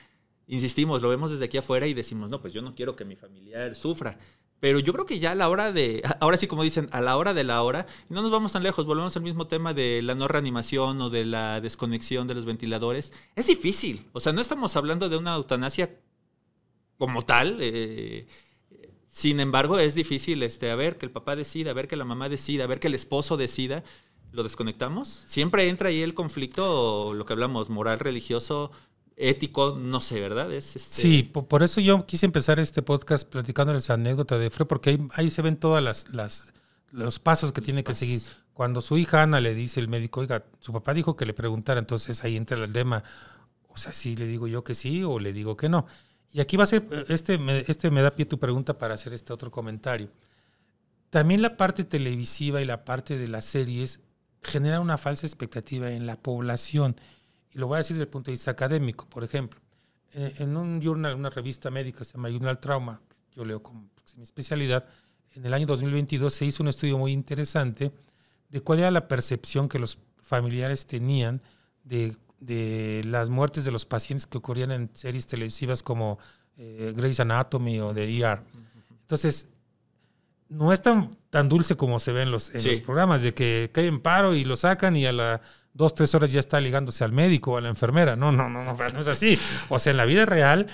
insistimos, lo vemos desde aquí afuera y decimos, no, pues yo no quiero que mi familiar sufra. Pero yo creo que ya a la hora ahora sí como dicen, a la hora de la hora, y no nos vamos tan lejos, volvemos al mismo tema de la no reanimación o de la desconexión de los ventiladores. Es difícil, o sea, no estamos hablando de una eutanasia como tal, Sin embargo, es difícil a ver que el papá decida, a ver que la mamá decida, a ver que el esposo decida. ¿Lo desconectamos? Siempre entra ahí el conflicto, lo que hablamos, moral, religioso, ético, no sé, ¿verdad? Sí, por eso yo quise empezar este podcast platicándoles anécdota de Freud, porque ahí se ven todas los pasos que tiene que seguir. Cuando su hija Ana le dice el médico, oiga, su papá dijo que le preguntara, entonces ahí entra el tema, o sea, sí le digo yo que sí o le digo que no. Y aquí va a ser, me da pie tu pregunta para hacer este otro comentario. También la parte televisiva y la parte de las series genera una falsa expectativa en la población. Y lo voy a decir desde el punto de vista académico. Por ejemplo, en un journal, una revista médica, se llama Journal Trauma, yo leo como mi especialidad, en el año 2022 se hizo un estudio muy interesante de cuál era la percepción que los familiares tenían de las muertes de los pacientes que ocurrían en series televisivas como Grey's Anatomy o de ER. Entonces, no es tan dulce como se ve en los programas, de que cae en paro y lo sacan y a las 2-3 horas ya está ligándose al médico o a la enfermera. No es así. O sea, en la vida real,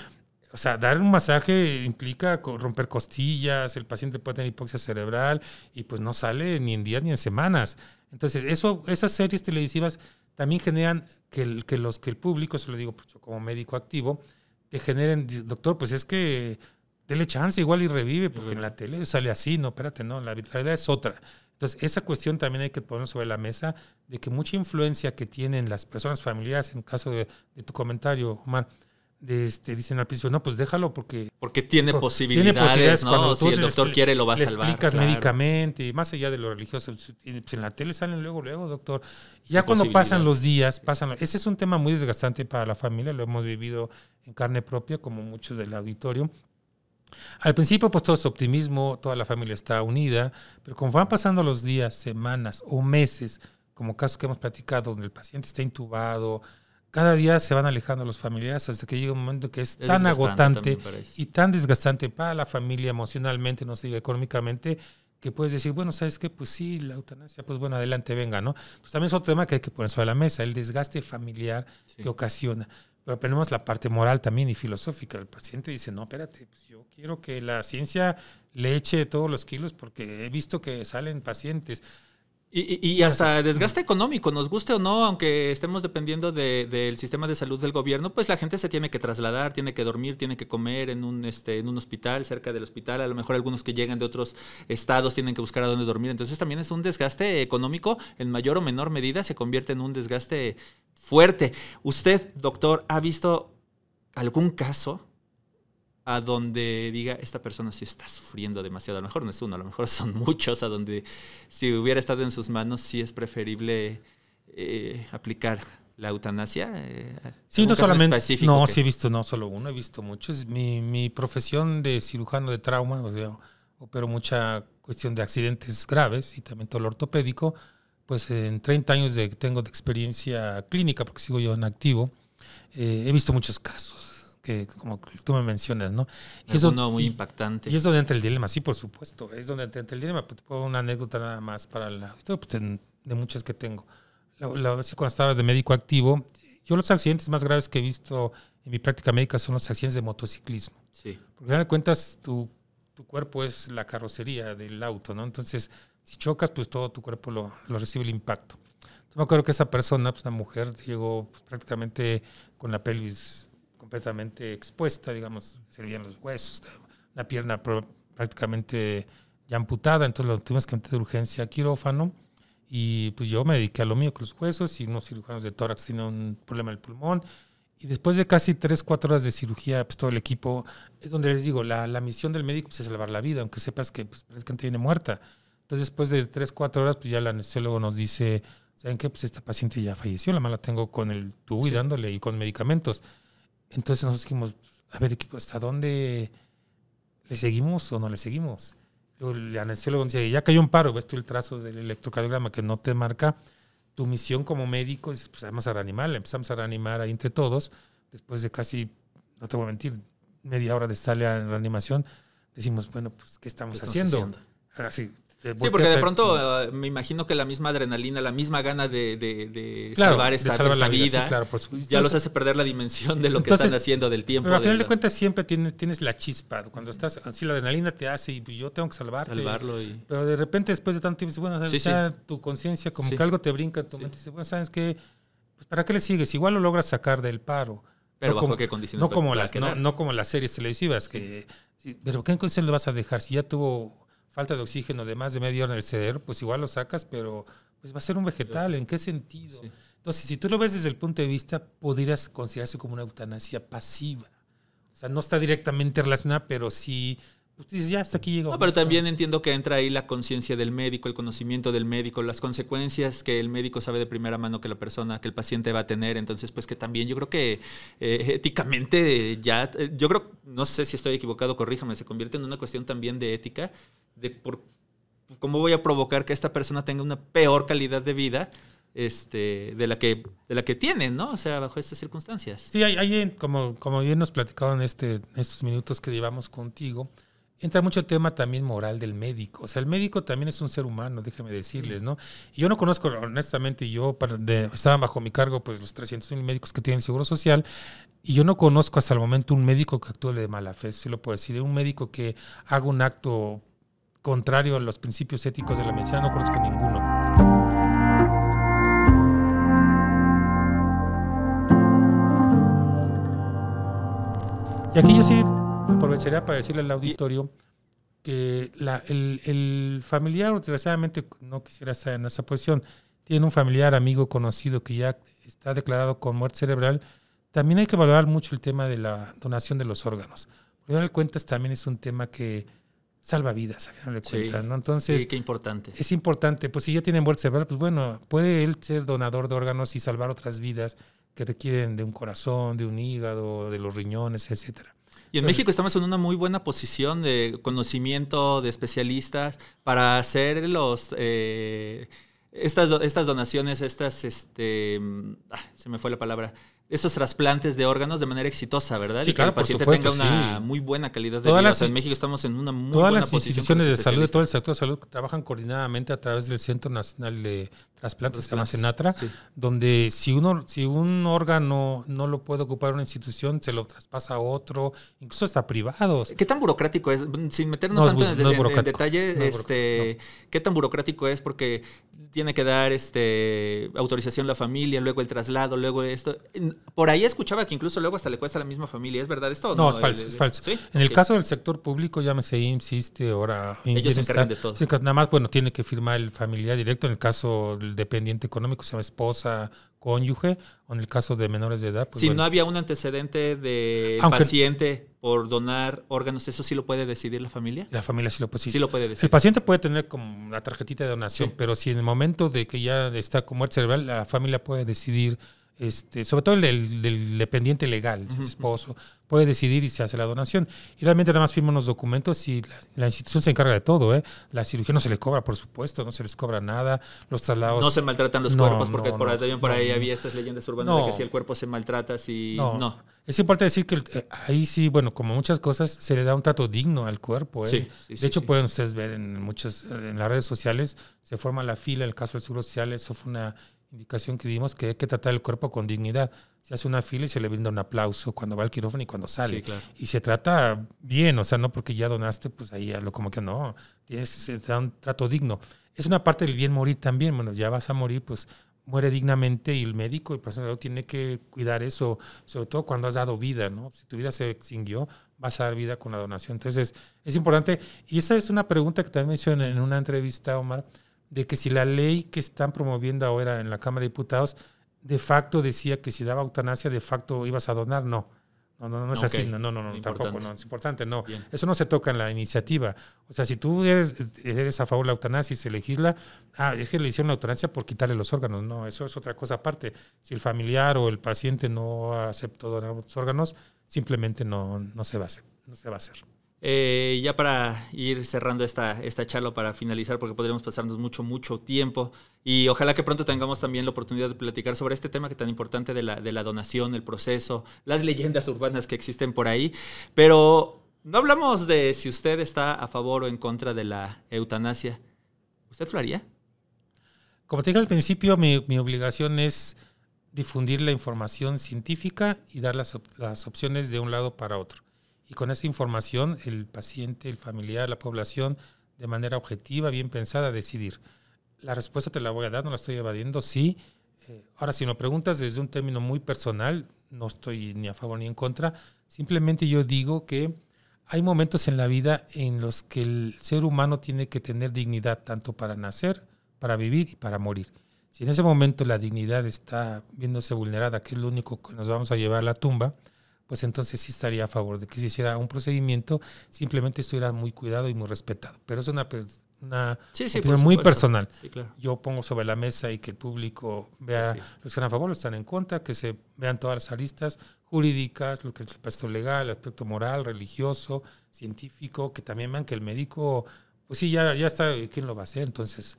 o sea, dar un masaje implica romper costillas, el paciente puede tener hipoxia cerebral y pues no sale ni en días ni en semanas. Entonces, esas series televisivas también generan que el público, se lo digo pues, yo como médico activo, te generen, doctor, pues es que dele chance, igual y revive, porque en la tele sale así, no, espérate, no, la realidad es otra. Entonces, esa cuestión también hay que poner sobre la mesa de que mucha influencia que tienen las personas familiares, en caso de tu comentario, Omar, dicen al principio, no, pues déjalo porque tiene posibilidades, ¿no? Si el doctor quiere, lo va a salvar. Le explicas médicamente, y más allá de lo religioso, pues en la tele salen luego, doctor. Y ya cuando pasan los días, ese es un tema muy desgastante para la familia, lo hemos vivido en carne propia, como muchos del auditorio. Al principio, pues todo es optimismo, toda la familia está unida, pero conforme van pasando los días, semanas o meses, como casos que hemos platicado, donde el paciente está intubado, cada día se van alejando los familiares hasta que llega un momento que es tan agotante y tan desgastante para la familia emocionalmente, no se diga económicamente, que puedes decir, bueno, ¿sabes qué? Pues sí, la eutanasia, pues bueno, adelante, venga, ¿no? Pues también es otro tema que hay que poner sobre la mesa, el desgaste familiar que ocasiona. Pero tenemos la parte moral también y filosófica. El paciente dice, no, espérate, pues yo quiero que la ciencia le eche todos los kilos porque he visto que salen pacientes. Y hasta desgaste económico, nos guste o no, aunque estemos dependiendo del sistema de salud del gobierno, pues la gente se tiene que trasladar, tiene que dormir, tiene que comer en un hospital, cerca del hospital. A lo mejor algunos que llegan de otros estados tienen que buscar a dónde dormir. Entonces también es un desgaste económico, en mayor o menor medida se convierte en un desgaste fuerte. Usted, doctor, ¿ha visto algún caso a donde diga, esta persona sí está sufriendo demasiado? A lo mejor no es uno, a lo mejor son muchos, a donde si hubiera estado en sus manos sí es preferible aplicar la eutanasia. Sí, no solamente, no, sí he visto, no solo uno, he visto muchos. Mi profesión de cirujano de trauma, o sea, opero mucha cuestión de accidentes graves y también todo lo ortopédico, pues en 30 años tengo de experiencia clínica, porque sigo yo en activo, he visto muchos casos. Que como tú me mencionas, ¿no? Uno muy impactante. Y es donde entra el dilema, sí, por supuesto. Es donde entra el dilema. Pues, te pongo una anécdota nada más para de muchas que tengo. Cuando estaba de médico activo, yo los accidentes más graves que he visto en mi práctica médica son los accidentes de motociclismo. Sí. Porque al final de cuentas, tu cuerpo es la carrocería del auto, ¿no? Entonces, si chocas, pues todo tu cuerpo lo recibe el impacto. Entonces, me acuerdo que esa persona, pues una mujer, llegó pues, prácticamente con la pelvis completamente expuesta, digamos, se veían los huesos, una pierna prácticamente ya amputada, entonces lo tuvimos que meter de urgencia a quirófano y pues yo me dediqué a lo mío con los huesos y unos cirujanos de tórax tenían un problema del pulmón y después de casi 3-4 horas de cirugía, pues todo el equipo, es donde les digo, la misión del médico pues, es salvar la vida, aunque sepas que pues, prácticamente viene muerta. Entonces después de 3-4 horas, pues ya el anestesiólogo nos dice, ¿saben qué? Pues esta paciente ya falleció, la mala tengo con el tubo y dándole y con medicamentos. Entonces nos dijimos, a ver, equipo, ¿hasta dónde le seguimos o no le seguimos? Luego el anestesiólogo dice, ya cayó un paro, ves tú el trazo del electrocardiograma que no te marca tu misión como médico, dices, pues vamos a reanimarla. Empezamos a reanimar ahí entre todos, después de casi, no te voy a mentir, media hora de estarle en reanimación, decimos, bueno, pues, ¿qué estamos haciendo? Así, Sí, porque de pronto me imagino que la misma adrenalina, la misma gana de salvar esta vida, sí, claro, por supuesto, ya los hace perder la dimensión de lo que están haciendo, del tiempo. Pero al final de cuentas siempre tienes la chispa. Cuando estás así, la adrenalina te hace y yo tengo que salvarte. Pero de repente, después de tanto tiempo, dices, bueno, tu conciencia como que algo te brinca en tu mente. Dices, bueno, ¿sabes qué? Pues ¿para qué le sigues? Igual lo logras sacar del paro. Pero ¿bajo qué condiciones? No como las series televisivas. Pero ¿qué condiciones le vas a dejar? Si ya tuvo falta de oxígeno de más de media hora en el cerebro, pues igual lo sacas, pero pues va a ser un vegetal. ¿En qué sentido? Sí. Entonces, si tú lo ves desde el punto de vista, podrías considerarse como una eutanasia pasiva. O sea, no está directamente relacionada, pero sí, pues dices, ya hasta aquí llegó. No, pero también entiendo que entra ahí la conciencia del médico, el conocimiento del médico, las consecuencias que el médico sabe de primera mano que la persona, que el paciente va a tener. Entonces, pues que también yo creo que éticamente ya, yo creo, no sé si estoy equivocado, corríjame, se convierte en una cuestión también de ética, de por cómo voy a provocar que esta persona tenga una peor calidad de vida de la que tiene, ¿no? O sea, bajo estas circunstancias. Sí, hay como bien nos platicaron estos minutos que llevamos contigo, entra mucho el tema también moral del médico. O sea, el médico también es un ser humano, déjeme decirles, ¿no? Y yo no conozco, honestamente, estaban bajo mi cargo pues los 300,000 médicos que tienen el Seguro Social, y yo no conozco hasta el momento un médico que actúe de mala fe, se lo puedo decir. Un médico que haga un acto contrario a los principios éticos de la medicina, no conozco ninguno. Y aquí yo sí aprovecharía para decirle al auditorio que el familiar, desgraciadamente no quisiera estar en esa posición, tiene un familiar, amigo, conocido que ya está declarado con muerte cerebral, también hay que valorar mucho el tema de la donación de los órganos. Al final de cuentas también es un tema que salva vidas, a final de cuentas, ¿no? Entonces, sí, qué importante. Es importante, pues si ya tiene muerte cerebral, pues bueno, puede él ser donador de órganos y salvar otras vidas que requieren de un corazón, de un hígado, de los riñones, etcétera. Y en México estamos en una muy buena posición de conocimiento de especialistas para hacer estas donaciones, se me fue la palabra, estos trasplantes de órganos de manera exitosa, ¿verdad? Sí, y claro, que el paciente tenga una muy buena calidad de vida. O sea, en México estamos en una muy buena posición. Todas las instituciones de salud, de todo el sector de salud, trabajan coordinadamente a través del Centro Nacional de Trasplantes, se llama Senatra, donde si un órgano no lo puede ocupar una institución, se lo traspasa a otro, incluso hasta privados. ¿Qué tan burocrático es? Sin meternos tanto en detalle, ¿qué tan burocrático es? Porque tiene que dar autorización la familia, luego el traslado, luego esto. Por ahí escuchaba que incluso luego hasta le cuesta a la misma familia. ¿Es verdad esto? No, es falso, es falso. ¿Sí? En el caso del sector público, llámese IMSS, ISSSTE, ahora... Ellos se encargan de todo. Sí, nada más, bueno, tiene que firmar el familiar directo. En el caso del dependiente económico, se llama esposa, cónyuge, o en el caso de menores de edad... Pues, si no había un antecedente de paciente por donar órganos, ¿eso sí lo puede decidir la familia? La familia sí lo puede decidir. Sí lo puede decidir. El paciente puede tener como la tarjetita de donación, pero si en el momento de que ya está con muerte cerebral, la familia puede decidir... sobre todo el dependiente legal, el esposo, puede decidir y se hace la donación. Y realmente nada más firman los documentos y la institución se encarga de todo, ¿eh? La cirugía no se le cobra, por supuesto, no se les cobra nada. Los traslados... No se maltratan los cuerpos, porque por ahí había estas leyendas urbanas de que si el cuerpo se maltrata, si... No. Es importante decir que ahí sí, bueno, como muchas cosas, se le da un trato digno al cuerpo, ¿eh? De hecho, pueden ustedes ver en las redes sociales, se forma la fila, en el caso del Seguro Social, eso fue una indicación que dimos, que hay que tratar el cuerpo con dignidad. Se hace una fila y se le brinda un aplauso cuando va al quirófano y cuando sale. Sí, claro. Y se trata bien, o sea, no porque ya donaste, pues ahí como que no. Se da un trato digno. Es una parte del bien morir también. Bueno, ya vas a morir, pues muere dignamente y el médico, el personal tiene que cuidar eso, sobre todo cuando has dado vida, ¿no? Si tu vida se extinguió, vas a dar vida con la donación. Entonces, es importante. Y esa es una pregunta que también me hicieron en una entrevista, Omar, de que si la ley que están promoviendo ahora en la Cámara de Diputados de facto decía que si daba eutanasia, de facto ibas a donar. No es así. No, tampoco, no, es importante, no. Bien. Eso no se toca en la iniciativa. O sea, si tú eres a favor de la eutanasia y se legisla, es que le hicieron la eutanasia por quitarle los órganos. No, eso es otra cosa aparte. Si el familiar o el paciente no aceptó donar los órganos, simplemente no se va a hacer. Ya para ir cerrando esta charla, para finalizar, porque podríamos pasarnos mucho tiempo, y ojalá que pronto tengamos también la oportunidad de platicar sobre este tema que tan importante de la donación, el proceso, las leyendas urbanas que existen por ahí, pero no hablamos de si usted está a favor o en contra de la eutanasia. ¿Usted lo haría? Como te dije al principio, mi obligación es difundir la información científica y dar las opciones de un lado para otro. Y con esa información, el paciente, el familiar, la población, de manera objetiva, bien pensada, decidir. La respuesta te la voy a dar, no la estoy evadiendo, sí. Ahora, si me preguntas desde un término muy personal, no estoy ni a favor ni en contra. Simplemente yo digo que hay momentos en la vida en los que el ser humano tiene que tener dignidad, tanto para nacer, para vivir y para morir. Si en ese momento la dignidad está viéndose vulnerada, que es lo único que nos vamos a llevar a la tumba, pues entonces sí estaría a favor de que se hiciera un procedimiento, simplemente estuviera muy cuidado y muy respetado. Pero es una opinión muy personal. Sí, claro. Yo pongo sobre la mesa y que el público vea los que están a favor, los que están en contra, que se vean todas las aristas jurídicas, lo que es el aspecto legal, el aspecto moral, religioso, científico, que también vean que el médico, pues sí, ya está, ¿quién lo va a hacer? Entonces,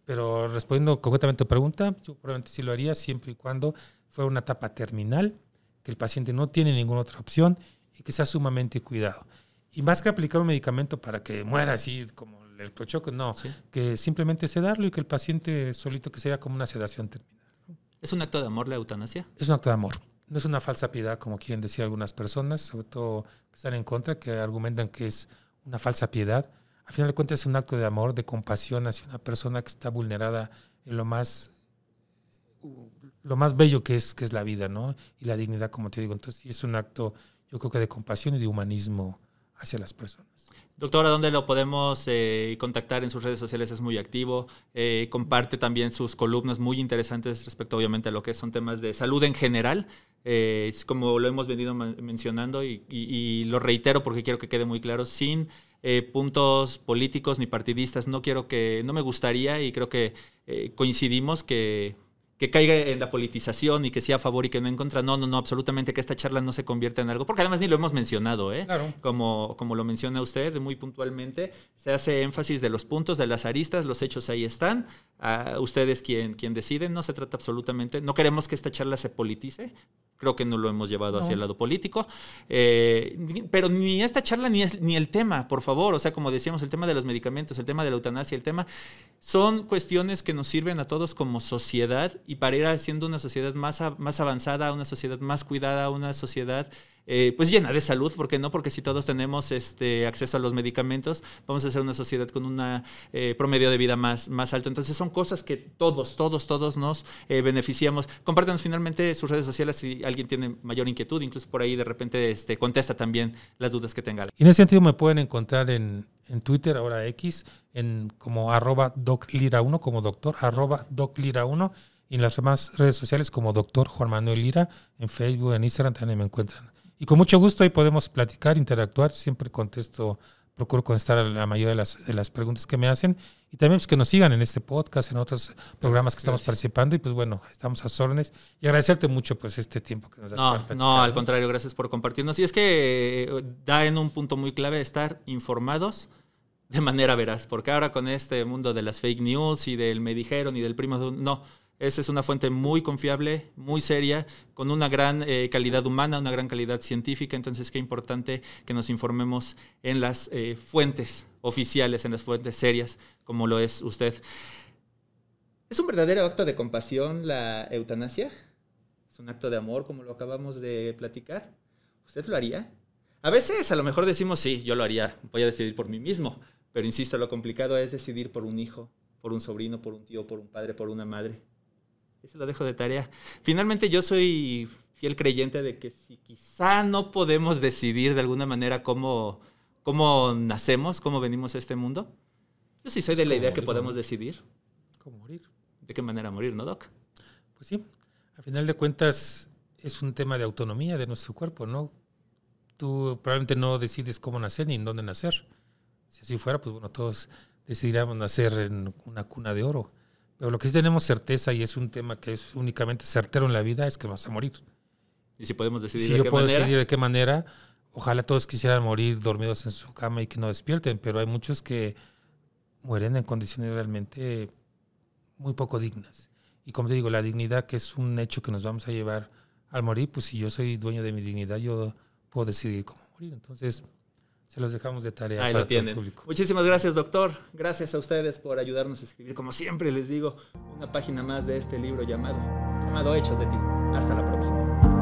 pero respondiendo concretamente a tu pregunta, yo probablemente sí lo haría siempre y cuando fuera una etapa terminal, que el paciente no tiene ninguna otra opción y que sea sumamente cuidado. Y más que aplicar un medicamento para que muera así como el cochoco, no, ¿sí? Que simplemente sedarlo y que el paciente solito que sea como una sedación terminal. ¿Es un acto de amor la eutanasia? Es un acto de amor. No es una falsa piedad, como quieren decir algunas personas, sobre todo que están en contra, que argumentan que es una falsa piedad. Al final de cuentas es un acto de amor, de compasión hacia una persona que está vulnerada en lo más bello que es la vida, ¿no? Y la dignidad, como te digo. Entonces sí es un acto, yo creo que de compasión y de humanismo hacia las personas. Doctor, ¿a dónde lo podemos contactar? En sus redes sociales es muy activo, comparte también sus columnas muy interesantes respecto obviamente a lo que son temas de salud en general, es como lo hemos venido mencionando y lo reitero porque quiero que quede muy claro, sin puntos políticos ni partidistas, no me gustaría y creo que coincidimos que caiga en la politización y que sea a favor y que no en contra. No, absolutamente, que esta charla no se convierta en algo, porque además ni lo hemos mencionado, Claro. Como lo menciona usted muy puntualmente, se hace énfasis de los puntos, de las aristas, los hechos ahí están, ustedes quien deciden, no se trata absolutamente, no queremos que esta charla se politice, creo que no lo hemos llevado hacia el lado político, pero ni esta charla ni el tema, por favor, o sea, como decíamos, el tema de los medicamentos, el tema de la eutanasia, el tema, son cuestiones que nos sirven a todos como sociedad y para ir haciendo una sociedad más avanzada, una sociedad más cuidada, una sociedad pues llena de salud, ¿por qué no? Porque si todos tenemos acceso a los medicamentos, vamos a ser una sociedad con un promedio de vida más alto. Entonces son cosas que todos nos beneficiamos. Compártanos finalmente sus redes sociales si alguien tiene mayor inquietud, incluso por ahí de repente contesta también las dudas que tenga. Y en ese sentido me pueden encontrar en Twitter, ahora X, como @doclira1, como doctor, @doclira1, y en las demás redes sociales como doctor Juan Manuel Lira, en Facebook, en Instagram también me encuentran. Y con mucho gusto ahí podemos platicar, interactuar, siempre procuro contestar a la mayoría de las preguntas que me hacen, y también pues, que nos sigan en este podcast, en otros programas que estamos participando, y pues bueno, estamos a sus órdenes, y agradecerte mucho pues este tiempo que nos das para platicar. No, al contrario, gracias por compartirnos, y es que da en un punto muy clave estar informados de manera veraz, porque ahora con este mundo de las fake news y del me dijeron y del primo, no. Esa es una fuente muy confiable, muy seria, con una gran calidad humana, una gran calidad científica. Entonces, qué importante que nos informemos en las fuentes oficiales, en las fuentes serias, como lo es usted. ¿Es un verdadero acto de compasión la eutanasia? ¿Es un acto de amor, como lo acabamos de platicar? ¿Usted lo haría? A veces, a lo mejor decimos, sí, yo lo haría, voy a decidir por mí mismo. Pero insisto, lo complicado es decidir por un hijo, por un sobrino, por un tío, por un padre, por una madre. Eso lo dejo de tarea. Finalmente yo soy fiel creyente de que si quizá no podemos decidir de alguna manera cómo nacemos, cómo venimos a este mundo, yo sí soy de la idea que podemos decidir. ¿Cómo morir? ¿De qué manera morir, no, Doc? Pues sí, a final de cuentas es un tema de autonomía de nuestro cuerpo, ¿no? Tú probablemente no decides cómo nacer ni en dónde nacer. Si así fuera, pues bueno, todos decidiríamos nacer en una cuna de oro. Pero lo que sí tenemos certeza, y es un tema que es únicamente certero en la vida, es que vamos a morir. ¿Y si podemos decidir de qué manera? Si yo puedo decidir de qué manera, ojalá todos quisieran morir dormidos en su cama y que no despierten, pero hay muchos que mueren en condiciones realmente muy poco dignas. Y como te digo, la dignidad, que es un hecho que nos vamos a llevar al morir, pues si yo soy dueño de mi dignidad, yo puedo decidir cómo morir. Entonces, Se los dejamos de tarea. Ahí para lo tienen. todo el público. Muchísimas gracias, doctor. Gracias a ustedes por ayudarnos a escribir, como siempre les digo, una página más de este libro llamado Hechos de ti. Hasta la próxima.